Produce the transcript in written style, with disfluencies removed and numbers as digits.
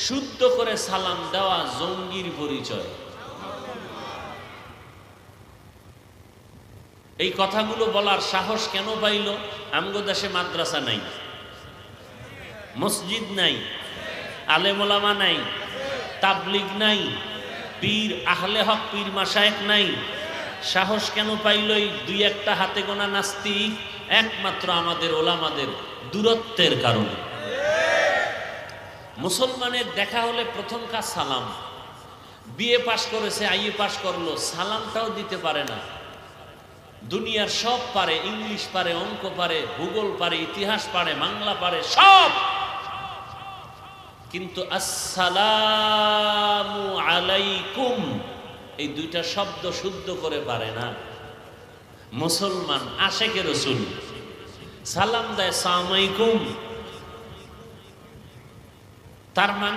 শুদ্ধ করে সালাম দেওয়া জঙ্গির পরিচয়। এই কথাগুলো বলার সাহস কেন পাইল? আমগো দেশে মাদ্রাসা নাই, মসজিদ নাই, আলেম ওলামা নাই, তাবলিগ নাই, পীর আহলে হক পীর মাশায়েখ নাই। সাহস কেন পাইল? এই দুই একটা হাতে গোনা নাস্তিক, একমাত্র আমাদের ওলামাদের দূরত্বের কারণে। মুসলমানের দেখা হলে প্রথম কাজ সালাম। বিএ পাশ করেছে, আইএ পাশ করলো, সালামটাও দিতে পারে না। দুনিয়ার সব পারে, ইংলিশ পারে, অঙ্ক পারে, ভূগোল পারে, ইতিহাস পারে, বাংলা পারে, সব, কিন্তু আসসালামু আলাইকুম এই দুইটা শব্দ শুদ্ধ করে পারে না। মুসলমান আশেকে রাসূল সালাম দেয় আসসালামু আলাইকুম, তার মানে